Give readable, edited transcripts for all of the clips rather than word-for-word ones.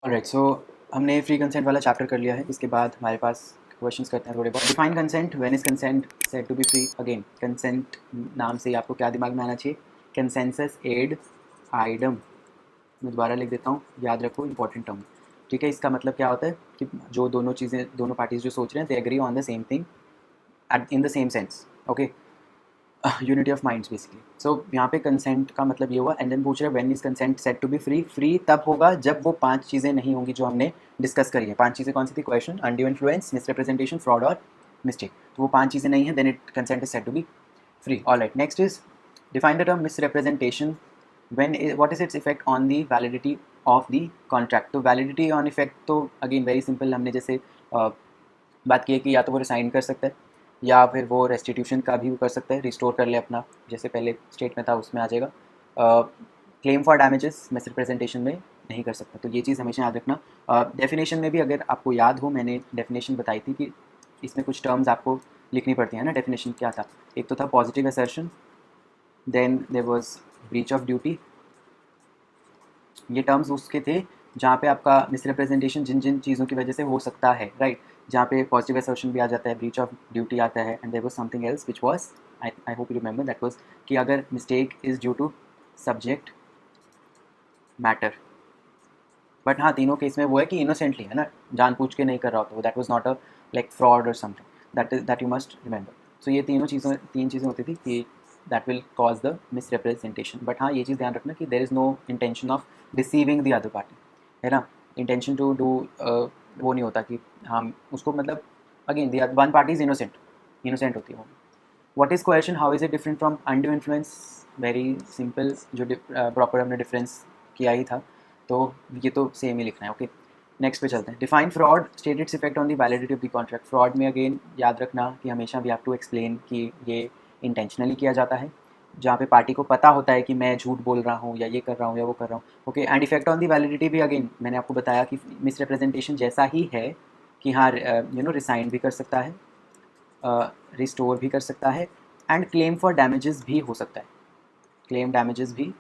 Alright, सो हमने free consent वाला chapter कर लिया है। इसके बाद हमारे पास क्वेश्चंस करते हैं थोड़े बहुत। Define consent, when is consent said to be free. Again consent नाम से ही आपको क्या दिमाग में आना चाहिए? Consensus ad idem. मैं दोबारा लिख देता हूँ, याद रखो इंपॉर्टेंट टर्म। ठीक है, इसका मतलब क्या होता है कि जो दोनों चीज़ें, दोनों पार्टीज जो सोच रहे हैं, they agree on the same thing in the same sense. Okay, unity of minds basically. So यहाँ पे कंसेंट का मतलब ये हुआ। एंड देन पूछ रहे हैं when is consent set to be free. Free तब होगा जब वो 5 चीज़ें नहीं होंगी जो हमने डिस्कस करी है। 5 चीज़ें कौन सी थी? Question, undue influence, misrepresentation, fraud और मिस्टेक। तो वो 5 चीज़ें नहीं हैं, then it consent is set to be free. Alright, next is define the term misrepresentation. When what is its effect on the validity of the contract. तो validity on effect तो again very simple, हमने जैसे बात की है कि या तो वो रिसाइन कर सकता है या फिर वो रेस्टिट्यूशन का भी कर सकता है, रिस्टोर कर ले अपना, जैसे पहले स्टेट में था उसमें आ जाएगा। क्लेम फॉर डैमेजेस मिसरिप्रेजेंटेशन में नहीं कर सकता, तो ये चीज़ हमेशा याद रखना। डेफिनेशन में भी अगर आपको याद हो, मैंने डेफिनेशन बताई थी कि इसमें कुछ टर्म्स आपको लिखनी पड़ती हैं ना। डेफिनेशन क्या था? एक तो था positive assertion, then there was breach of duty. ये टर्म्स उसके थे जहाँ पे आपका मिसरिप्रेजेंटेशन जिन जिन चीज़ों की वजह से हो सकता है, राइट। जहाँ पे पॉजिटिव असर्शन भी आ जाता है, ब्रीच ऑफ ड्यूटी आता है, and there was something else which was, I hope you remember, that was कि अगर mistake is due to subject matter. But हाँ, तीनों केस में वो है कि इनोसेंटली है ना, जानबूझ के नहीं कर रहा होता वो, that was not a like fraud और something, that you must remember. So ये तीन चीज़ें होती थी कि that will cause the misrepresentation. But हाँ, ये चीज़ ध्यान रखना कि there is no intention of deceiving the other party, है ना। इंटेंशन टू डू वो नहीं होता कि हम उसको, मतलब again the one party is innocent होती है वो। What is coercion, how is it different from undue influence? Very simple, जो प्रॉपर हमने डिफरेंस किया ही था, तो ये तो सेम ही लिखना है। ओके, नेक्स्ट पे चलते हैं। Define fraud, state it's effect on the validity of the contract. Fraud में अगेन याद रखना कि हमेशा वी हैव टू एक्सप्लेन कि ये इंटेंशनली किया जाता है, जहाँ पे पार्टी को पता होता है कि मैं झूठ बोल रहा हूँ या ये कर रहा हूँ या वो कर रहा हूँ। Okay, and effect on the validity भी अगेन मैंने आपको बताया कि मिसरिप्रेजेंटेशन जैसा ही है कि हाँ, रिसाइन भी कर सकता है, रिस्टोर भी कर सकता है, एंड क्लेम फॉर डैमेजेस भी हो सकता है। क्लेम डैमेजेस भी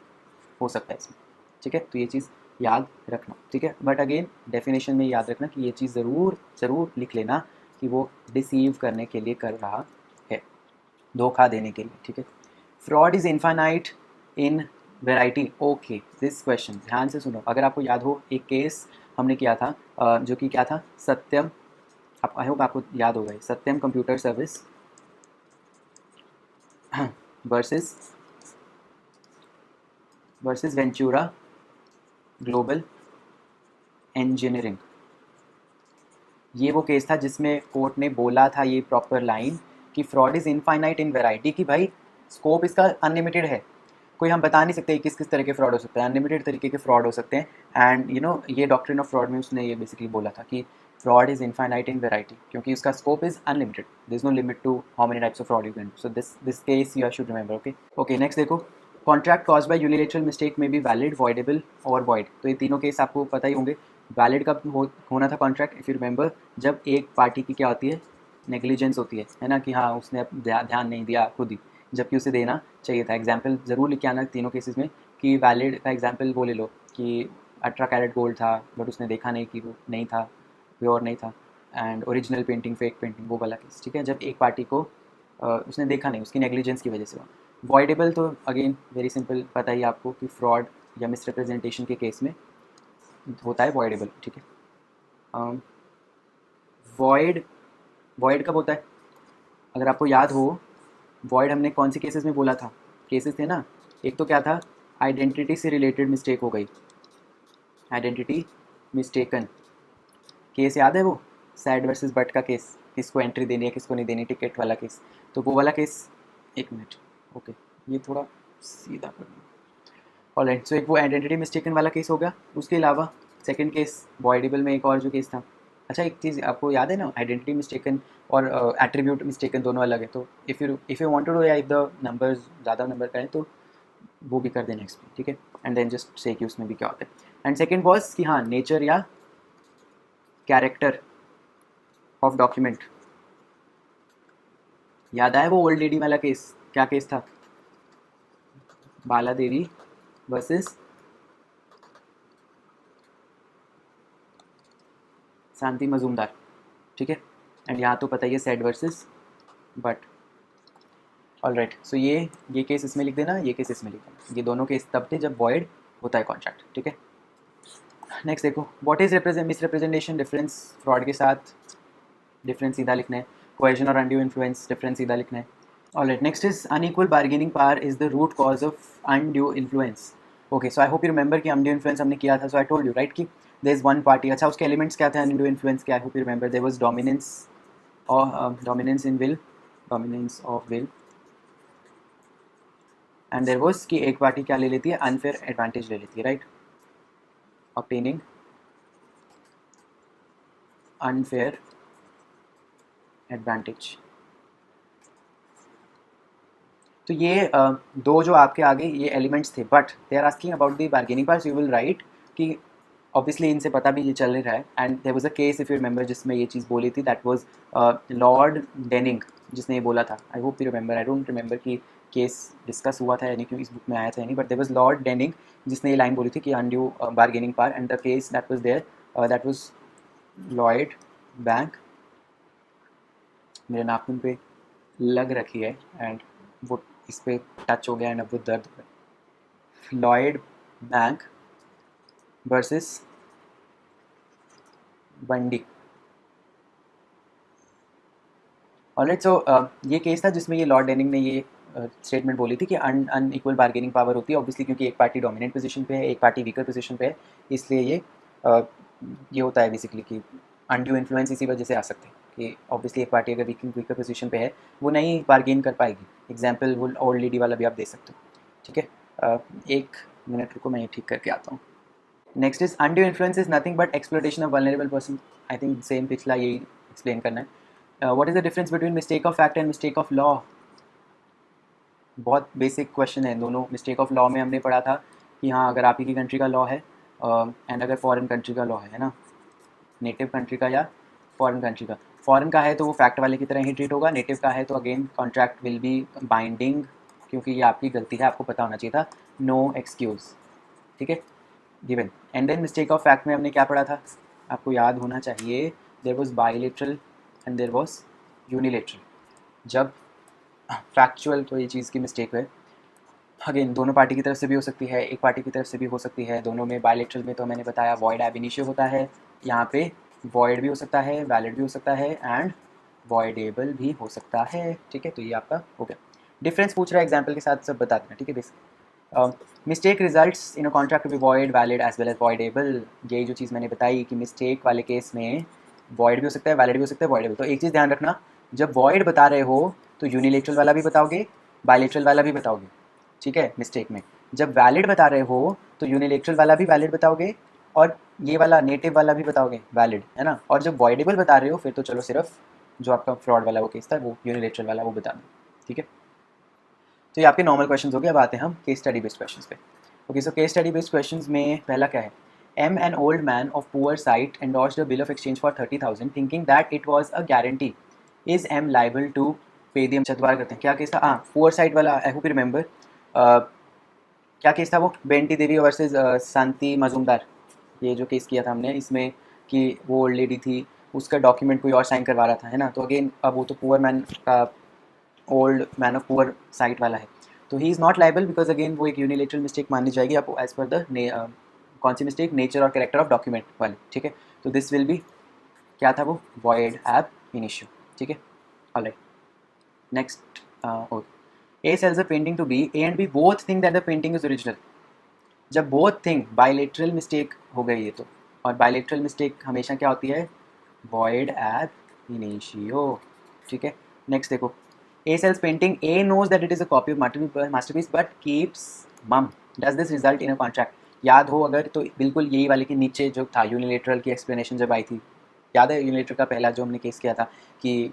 हो सकता है इसमें। ठीक है, तो ये चीज़ याद रखना। ठीक है, बट अगेन डेफिनेशन में याद रखना कि ये चीज़ ज़रूर ज़रूर लिख लेना कि वो डिसीव करने के लिए कर रहा है, धोखा देने के लिए। ठीक है, fraud is infinite in variety. Okay, this question ध्यान से सुनो। अगर आपको याद हो, एक केस हमने किया था, जो कि क्या था, सत्यम, आई होप आपको याद होगा, Satyam computer service versus venture global engineering. ये वो केस था जिसमें कोर्ट ने बोला था ये प्रॉपर लाइन कि fraud is infinite in variety, कि भाई स्कोप इसका अनलिमिटेड है। कोई हम बता नहीं सकते किस किस तरह के फ्रॉड हो सकते हैं, अनलिमिटेड तरीके के फ्रॉड हो सकते हैं। एंड ये डॉक्ट्रिन ऑफ फ्रॉड में उसने ये बेसिकली बोला था कि fraud is infinite in variety, क्योंकि उसका scope is unlimited, there is no limit to how many types of fraud you can do. So this case you should remember. Okay okay, next देखो, contract cause by unilateral mistake में be valid, voidable और void. तो ये तीनों case आपको पता ही होंगे। Valid कब होना था कॉन्ट्रैक्ट, इफ़ यू रिमेंबर, जब एक पार्टी की क्या होती है, नेग्लिजेंस होती है ना, कि हाँ उसने ध्यान नहीं दिया खुद ही, जबकि उसे देना चाहिए था। एग्जाम्पल ज़रूर लिख के आना तीनों केसेस में कि वैलिड का एग्जाम्पल वो ले लो कि 18 कैरेट गोल्ड था बट उसने देखा नहीं कि वो नहीं था, प्योर नहीं था, and original painting fake painting, वो वाला केस। ठीक है, जब एक पार्टी को उसने देखा नहीं, उसकी नेग्लिजेंस की वजह से हुआ। वॉइडेबल तो अगेन वेरी सिंपल, पता ही आपको कि फ्रॉड या मिसरिप्रेजेंटेशन के केस में होता है वॉइडेबल। ठीक है, वॉइड, वॉइड कब होता है? अगर आपको याद हो, वॉइड हमने कौन से केसेस में बोला था? केसेस थे ना, एक तो क्या था, आइडेंटिटी से रिलेटेड मिस्टेक हो गई, आइडेंटिटी मिस्टेकन केस, याद है वो सैड वर्सेस बट का केस, किसको एंट्री देनी है किसको नहीं देनी, टिकट वाला केस। तो वो वाला केस, एक मिनट, ओके, ये थोड़ा सीधा करना। ऑलराइट, सो एक वो आइडेंटिटी मिस्टेकन वाला केस हो गया। उसके अलावा सेकंड केस वॉइडेबल में एक और जो केस था, अच्छा एक चीज़ आपको याद है ना, आइडेंटिटी मिस्टेकन और एट्रीब्यूट मिस्टेकन दोनों अलग है। तो if you want to do, या इफ द नंबर्स ज़्यादा नंबर का है तो वो भी कर देना नेक्स्ट में। ठीक है, एंड देन जस्ट से कि उसमें भी क्या होता है। एंड सेकंड बॉस कि हाँ, नेचर या कैरेक्टर ऑफ डॉक्यूमेंट। याद आया वो ओल्ड लेडी वाला केस? क्या केस था? बाला देवी वर्सेस शांति मजूमदार, ठीक है। एंड यहाँ तो पता ही है सेड वर्सेस बट। ऑलराइट, सो ये केस इसमें लिख देना, ये केस इसमें लिख देना, ये दोनों केस तब थे जब वॉइड होता है कॉन्ट्रैक्ट, ठीक है। नेक्स्ट देखो, what is miss representation, difference fraud के साथ डिफरेंस सीधा लिखना है, कोहेजन और अनड्यू इन्फ्लुएंस डिफरेंस सीधा लिखना है। Alright, next is unequal bargaining power is the root cause of undue influence. Okay, so I hope you remember कि अनड्यू इन्फ्लुएंस हमने किया था, so I told you right कि देयर इज वन पार्टी। अच्छा, उसके एलिमेंट्स क्या थे undue influence के? I hope you remember there was dominance और dominance in will, dominance of will, and there was कि एक पार्टी क्या ले लेती है, अनफेयर एडवांटेज ले लेती है, राइट, ऑब्टेनिंग अनफेयर एडवांटेज। तो ये दो जो आपके आगे ये एलिमेंट्स थे, but they are asking about the bargaining part, you will write कि ऑब्वियसली इनसे पता भी ये चल रहा है। And there was a case if you remember जिसमें ये चीज़ बोली थी, दैट वाज लॉर्ड डेनिंग जिसने ये बोला था। आई hope you remember, I don't remember कि केस डिस्कस हुआ था यानी कि इस बुक में आया था यानी, but there was Lord Denning जिसने ये लाइन बोली थी कि undue bargaining power, and the case that was there that was Lloyd Bank. मेरे नाखून पे लग रखी है एंड वो इस पर टच हो गया एंड अब वो दर्द हो गया। लॉयड बैंक वर्सेस बंडी। ऑलराइट, सो ये केस था जिसमें ये लॉर्ड डेनिंग ने ये स्टेटमेंट बोली थी कि अनइक्वल बार्गेनिंग पावर होती है ऑब्वियसली, क्योंकि एक पार्टी डोमिनेंट पोजीशन पे है, एक पार्टी वीकर पोजीशन पे है, इसलिए ये होता है बेसिकली कि अनड्यू इन्फ्लुएंस इसी वजह से आ सकते हैं कि ऑब्वियसली एक पार्टी अगर वीकर पोजीशन पे है वो नहीं बार्गेन कर पाएगी। एग्जाम्पल वो ओल्ड लेडी वाला भी आप दे सकते हो, ठीक है। एक मिनट रुको, मैं ये ठीक करके आता हूँ। Next is undue influence is nothing but exploitation of vulnerable person. I think same पिछला यही एक्सप्लेन करना है। What is the difference between mistake of fact and mistake of law? बहुत बेसिक क्वेश्चन है दोनों। मिस्टेक ऑफ लॉ में हमने पढ़ा था कि हाँ, अगर आप ही की कंट्री का लॉ है एंड अगर फॉरेन कंट्री का लॉ है ना, नेटिव कंट्री का या फॉरेन कंट्री का, फॉरेन का है तो वो फैक्ट वाले की तरह ही ट्रीट होगा, नेटिव का है तो again contract will B binding, क्योंकि ये आपकी गलती है, आपको पता होना चाहिए था, नो एक्सक्यूज़, ठीक है, given. And then mistake of fact में हमने क्या पढ़ा था, आपको याद होना चाहिए, there was bilateral and there was unilateral. जब फैक्चुअल कोई चीज़ की मिस्टेक है, अगेन दोनों पार्टी की तरफ से भी हो सकती है, एक पार्टी की तरफ से भी हो सकती है, दोनों में बायलेटरल में तो मैंने बताया वॉइड एब इनिशियो होता है, यहाँ पे वॉइड भी हो सकता है, वैलिड भी हो सकता है एंड वॉइडेबल भी हो सकता है, ठीक है। तो ये आपका हो गया। डिफरेंस पूछ रहा है एग्जाम्पल के साथ, सब बता देना, ठीक है। Basic mistake results in a contract to be void valid as well as voidable. यही जो चीज़ मैंने बताई कि मिस्टेक वाले केस में वॉइड भी हो सकता है, वैलिड भी हो सकता है, वॉइडेबल। तो एक चीज़ ध्यान रखना, जब वॉइड बता रहे हो तो यूनिलेटरल वाला भी बताओगे, बायलेटरल वाला भी बताओगे, ठीक है, मिस्टेक में। जब वैलिड बता रहे हो तो यूनिलेटरल वाला भी वैलिड बताओगे और ये वाला नेटिव वाला भी बताओगे वैलिड, है ना। और जब वॉइडेबल बता रहे हो फिर तो चलो सिर्फ जो आपका फ्रॉड वाला वो केस था वो यूनिलेटरल वाला वो बता दो, ठीक है। तो ये आपके नॉर्मल क्वेश्चन हो गए। अब आते हैं हम केस स्टडी बेस्ड क्वेश्चन पे। Okay, so case study based question में पहला क्या है, M an old man of poor sight endorsed a bill of exchange for 30,000 thinking that it was a guarantee, is M liable to pay the. चतवार करते हैं, क्या case था, हाँ poor site वाला, आई होप यू रिमेंबर। क्या case था वो, बेंटी देवी versus शांति मजूमदार। ये जो केस किया था हमने इसमें कि वो ओल्ड लेडी थी, उसका डॉक्यूमेंट कोई और साइन करवा रहा था, है ना। तो अगेन अब वो तो पुअर मैन का, old man of poor site वाला है, तो he is not liable because again वो एक यूनिलेटरल मिस्टेक मानी जाएगी आपको एज पर द कौन सी मिस्टेक, नेचर और कैरेक्टर ऑफ डॉक्यूमेंट वाली, ठीक है। तो दिस विल बी, क्या था वो, वॉइड एब इनिशियो, ठीक है। Alright, next, A sells a painting to B, A and B both think that the painting is original. जब बोथ थिंक, बायलेटरल मिस्टेक हो गई है तो, और बायलेटरल मिस्टेक हमेशा क्या होती है, वॉइड एब इनिशियो, ठीक है। नेक्स्ट देखो, A sells painting. A knows that it is a copy of masterpiece but keeps mum. Does this result in a contract? याद हो अगर तो बिल्कुल यही वाले के नीचे जो था यूनिलेटरल की एक्सप्लेनेशन जब आई थी, याद है यूनिलेटरल का पहला जो हमने केस किया था कि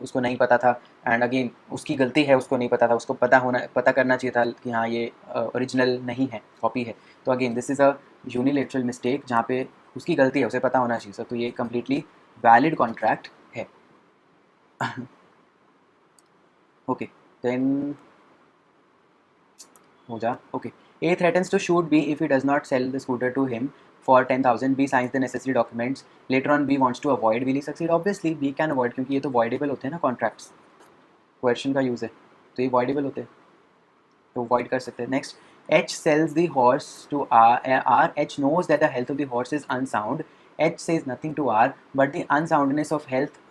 उसको नहीं पता था एंड अगेन उसकी गलती है, उसको नहीं पता था, उसको पता करना चाहिए था कि हाँ ये ओरिजिनल नहीं है, कॉपी है। तो again this is a unilateral mistake जहाँ पे उसकी गलती है, उसे पता होना चाहिए। तो ये कम्प्लीटली वैलिड कॉन्ट्रैक्ट है। ओके, देन हो जा। Okay, A threatens to shoot B if he does not sell the scooter to him for 10,000, B signs the necessary documents. Later on B wants to avoid, will he succeed? Obviously B can avoid, क्योंकि ये तो voidable होते हैं ना contracts, coercion का use है तो ये voidable होते हैं, तो avoid कर सकते हैं. Next, H sells the horse to R. H knows that the health of the horse is unsound. H says nothing to R, but the unsoundness of health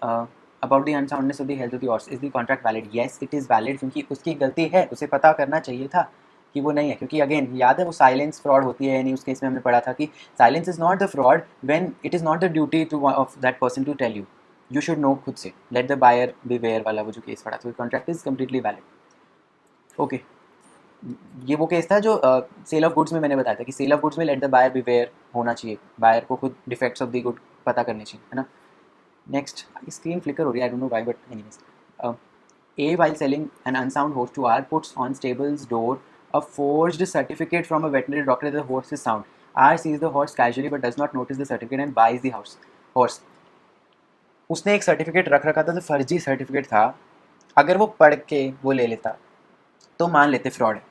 about the unsoundness of the health of the horse. Is the contract valid? Yes, it is valid, क्योंकि उसकी गलती है, उसे पता करना चाहिए था कि वो नहीं है, क्योंकि अगेन याद है वो साइलेंस फ्रॉड होती है, यानी उस केस में हमने पढ़ा था कि silence is not the fraud when it is not the duty to of that person to tell you should know खुद से. Let the buyer beware वाला वो जो केस पढ़ा था, contract is completely valid. Okay, ये वो केस था जो सेल ऑफ गुड्स में मैंने बताया था कि सेल ऑफ गुड्स में let the buyer beware होना चाहिए, बायर को खुद डिफेक्ट्स ऑफ द गुड पता करने चाहिए, है ना. नेक्स्ट, स्क्रीन फ्लिकर हो रही है, I don't know why, but anyways. A, while selling an unsound horse to R, puts on stable's door a forged certificate from a veterinary doctor that the horse is sound. R sees the horse casually but does not notice the certificate and buys the horse. उसने एक certificate रख रखा था जो फर्जी certificate था. अगर वो पढ़ के वो ले लेता तो मान लेते फ्रॉड है.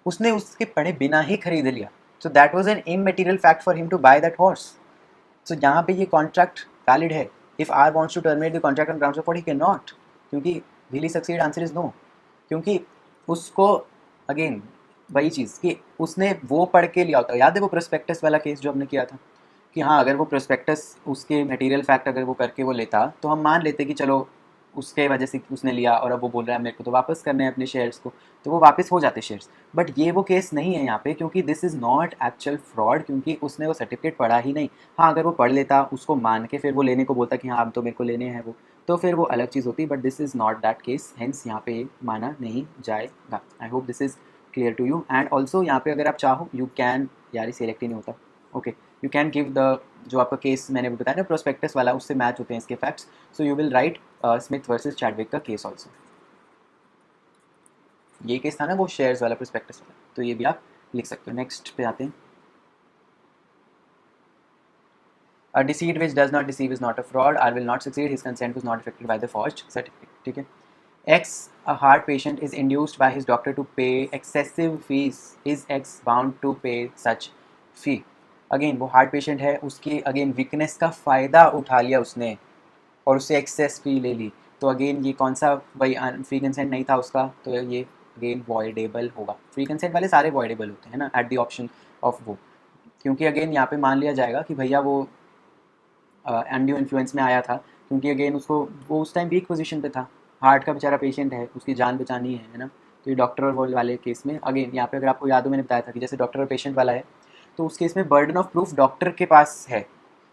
उसने उसके पढ़े बिना ही खरीद लिया. So that was an immaterial fact for him to buy that horse. So यहाँ पे ये कॉन्ट्रैक्ट वैलिड है. If R wants to terminate the contract on grounds of fraud he can not, क्योंकि will he succeed? Answer is no. क्योंकि उसको again वही चीज़ कि उसने वो पढ़ के लिया होता. याद है वो प्रोस्पेक्टस वाला केस जो हमने किया था कि हाँ, अगर वो प्रोस्पेक्टस उसके मटेरियल फैक्ट अगर वो करके वो लेता तो हम मान लेते कि चलो उसके वजह से उसने लिया और अब वो बोल रहा है मेरे को तो वापस करने हैं अपने शेयर्स को, तो वो वापस हो जाते शेयर्स. बट ये वो केस नहीं है यहाँ पे, क्योंकि this is not actual fraud, क्योंकि उसने वो सर्टिफिकेट पढ़ा ही नहीं. हाँ, अगर वो पढ़ लेता, उसको मान के फिर वो लेने को बोलता कि हाँ अब तो मेरे को लेने हैं वो, तो फिर वो अलग चीज़ होती. But this is not that case, hence यहाँ पे माना नहीं जाएगा. I hope this is clear to you. And also यहाँ पे अगर आप चाहो यू कैन, यार ये सिलेक्ट ही नहीं होता. Okay, you can give the, जो आपका केस मैंने बताया ना प्रोस्पेक्टस वाला, उससे मैच होते हैं इसके facts. So you will right Smith versus Chadwick का केस ऑल्सो. ये केस था ना वो शेयर्स वाला, प्रोस्पेक्टस वाला, तो ये भी आप लिख सकते हो. नेक्स्ट पे आते हैं. A deceit which does not deceive is not a fraud. R will not succeed. His consent was not affected by the forged certificate. ठीक है. X, a heart patient, is induced by his doctor to pay excessive fees. Is X bound to pay such fee? Again वो heart patient है, उसकी again weakness का फ़ायदा उठा लिया उसने और उससे एक्सेस फी ले ली. तो अगेन ये कौन सा, वही फ्री कंसेंट नहीं था उसका, तो ये अगेन वॉइडेबल होगा. फ्री कंसेंट वाले सारे वॉइडेबल होते हैं ना एट द ऑप्शन ऑफ वो, क्योंकि अगेन यहाँ पे मान लिया जाएगा कि भैया वो एंड्यू इन्फ्लुएंस में आया था, क्योंकि अगेन उसको वो उस टाइम वीक पोजीशन पे था, हार्ट का बेचारा पेशेंट है, उसकी जान बचानी है ना. तो ये डॉक्टर और वो वाले केस में अगेन यहाँ पे अगर आपको याद हो मैंने बताया था कि जैसे डॉक्टर और पेशेंट वाला है, तो उस केस में बर्डन ऑफ प्रूफ डॉक्टर के पास है.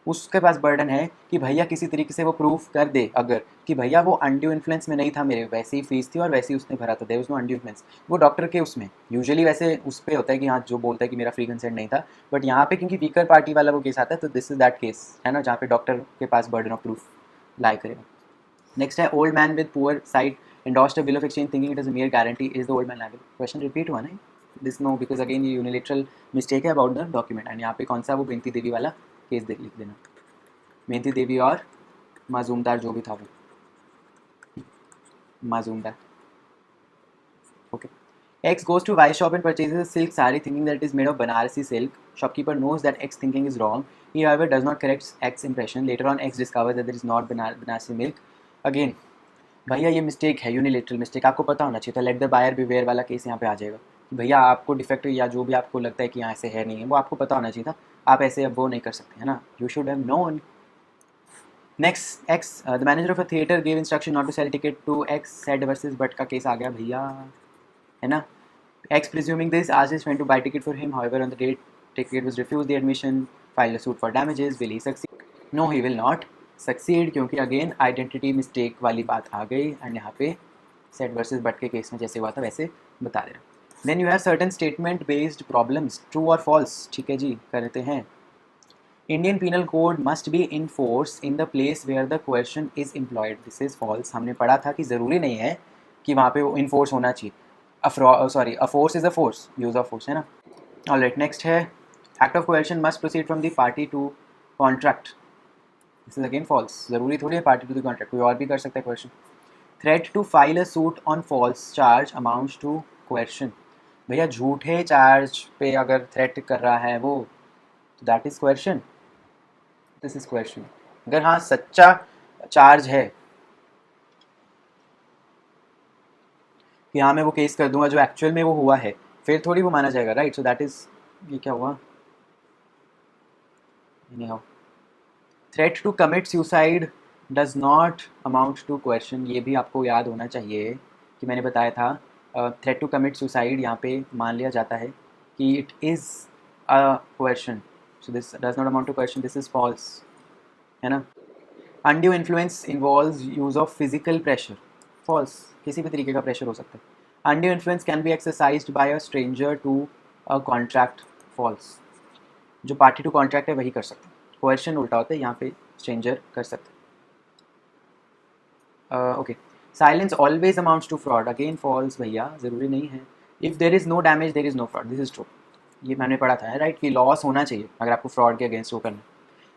उसके पास बर्डन है कि भैया किसी तरीके से वो प्रूफ कर दे अगर कि भैया वो अनड्यू इन्फ्लुएंस में नहीं था, मेरे वैसे ही फीस थी और वैसे ही उसने भरा था, there was no undue influence. वो डॉक्टर के उसमें यूजुअली वैसे उस पर होता है कि हाँ जो बोलता है कि मेरा फ्री कंसेंट नहीं था. बट यहाँ पे क्योंकि वीकर पार्टी वाला वो केस आता है, तो दिस इज दैट केस है ना, जहाँ पे डॉक्टर के पास बर्डन ऑफ प्रूफ लाई करेगा. नेक्स्ट है, old man with poor site endorsed a bill of exchange thinking it is a mere guarantee. Is the old man liable? Question repeat हुआ नहीं? This no, because again ये unilateral mistake है about the document. and यहाँ पे कौन सा वो बेंती देवी वाला केस लिख देना. बेंती देवी और माजूमदार जो भी था वो माजूमदार. Okay. X goes to Y shop and purchases a silk sari thinking that it is made of Banarasi silk. Shopkeeper knows that X thinking is wrong. He however does not correct X impression. Later on X discovers that there is not Banarasi milk. Again भैया ये mistake है, unilateral mistake, आपको पता होना चाहिए था. Late the buyer beware वाला case यहाँ पे आ जाएगा कि भैया आपको डिफेक्ट या जो भी आपको लगता है कि यहाँ ऐसे है नहीं है, वो आपको पता होना चाहिए था. आप ऐसे अब वो नहीं कर सकते है ना, you should have known. Next, X, the manager of a theatre give instruction not to sell ticket to X Said versus Butt का केस आ गया भैया, है ना. X presuming this asked his friend to buy ticket for him, however on the date ticket was refused the admission, filed a suit for damages. Will he succeed? No, he will not succeed, क्योंकि again identity mistake वाली बात आ गई. एंड यहाँ पे Said versus but के case में जैसे हुआ था वैसे बता दे रहा. Then you have certain statement based problems, true और फॉल्स. ठीक है जी, करते हैं. Indian Penal Code must be in force in the place where the question is employed. This is false. हमने पढ़ा था कि ज़रूरी नहीं है कि वहाँ पे इन फोर्स होना चाहिए. A force is a force, use of force है ना. ऑलराइट, नेक्स्ट है, act of question must proceed from the party to contract. This is again false. ज़रूरी थोड़ी है पार्टी टू द कॉन्ट्रैक्ट, कोई और भी कर सकता है question. Threat to file a suit on false charge amounts to question. भैया झूठे चार्ज पे अगर थ्रेट कर रहा है वो, तो that is question, this is question. अगर हाँ सच्चा चार्ज है कि हाँ मैं वो केस कर दूंगा जो एक्चुअल में वो हुआ है, फिर थोड़ी वो माना जाएगा, राइट। सो दैट इज़, ये क्या हुआ, anyhow, threat to commit suicide does not amount to question. ये भी आपको याद होना चाहिए कि मैंने बताया था थ्रेट टू कमिट सुसाइड यहाँ पे मान लिया जाता है कि it is a question, so this does not amount to question, this is false, है ना। Undue influence involves use of physical pressure, false, किसी भी तरीके का प्रेशर हो सकता है। Undue influence can be exercised by a stranger to a contract, false, जो पार्टी टू कॉन्ट्रैक्ट है वही कर सकते हैं, कोएर्शन उल्टा होता है, यहाँ पे स्ट्रेंजर कर सकते हैं। Okay, silence always amounts to fraud, again false भैया, ज़रूरी नहीं है। If there is no damage there is no fraud, this is true, ये मैंने पढ़ा था, राइट, कि लॉस होना चाहिए अगर आपको फ्रॉड के अगेंस्ट वो करना।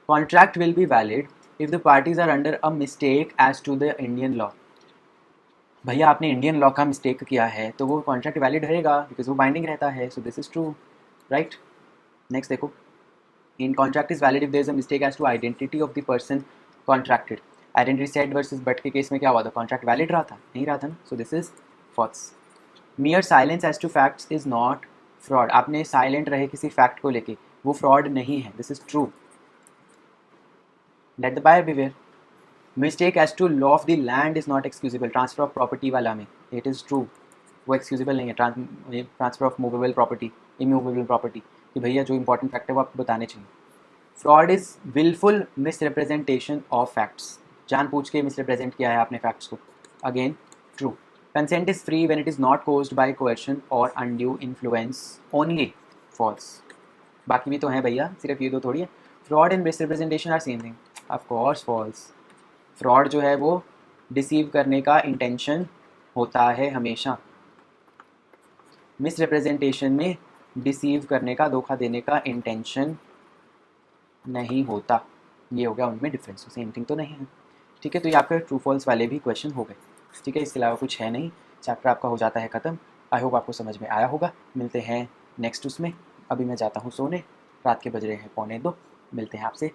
Contract will be valid if the parties are under a mistake as to the Indian law, भैया आपने इंडियन लॉ का मिस्टेक किया है तो वो कॉन्ट्रैक्ट वैलिड रहेगा बिकॉज वो बाइंडिंग रहता है, so this is true, right. Next देखो, in contract is valid if there is a mistake as to identity of the person contracted. Identity set versus but के केस में क्या हुआ था, कॉन्ट्रैक्ट वैलिड रहा था, नहीं रहा था ना, so this is false. Mere silence as to facts is not fraud, आपने साइलेंट रहे किसी फैक्ट को लेके, वो फ्रॉड नहीं है, this is true. Let the buyer beware, mistake as to law of the land is not excusable, transfer of property वाला में इट इज़ ट्रू, वो एक्सक्यूजिबल नहीं है। Transfer of movable property, immovable property, कि भैया जो इंपॉर्टेंट फैक्ट है वो आपको बताने चाहिए। Fraud is wilful misrepresentation of facts, जानबूझ के मिसरिप्रेजेंट किया है आपने फैक्ट्स को, again true. Consent is free when it is not caused by coercion और अनड्यू इन्फ्लुएंस, ओनली, फॉल्स। बाकी भी तो हैं भैया, सिर्फ ये दो थोड़ी है। Fraud and misrepresentation are same thing, of course false. Fraud जो है वो डिसीव करने का इंटेंशन होता है हमेशा, मिसरिप्रेजेंटेशन में डिसीव करने का, धोखा देने का इंटेंशन नहीं होता। ये हो गया उनमें डिफरेंस, सेम थिंग तो नहीं है, ठीक है। तो ये आपके ट्रू फॉल्स वाले भी क्वेश्चन हो गए, ठीक है, इसके अलावा कुछ है नहीं, चैप्टर आपका हो जाता है ख़त्म। आई होप आपको समझ में आया होगा, मिलते हैं नेक्स्ट उसमें। अभी मैं जाता हूँ सोने, रात के बज रहे हैं 1:45, मिलते हैं आपसे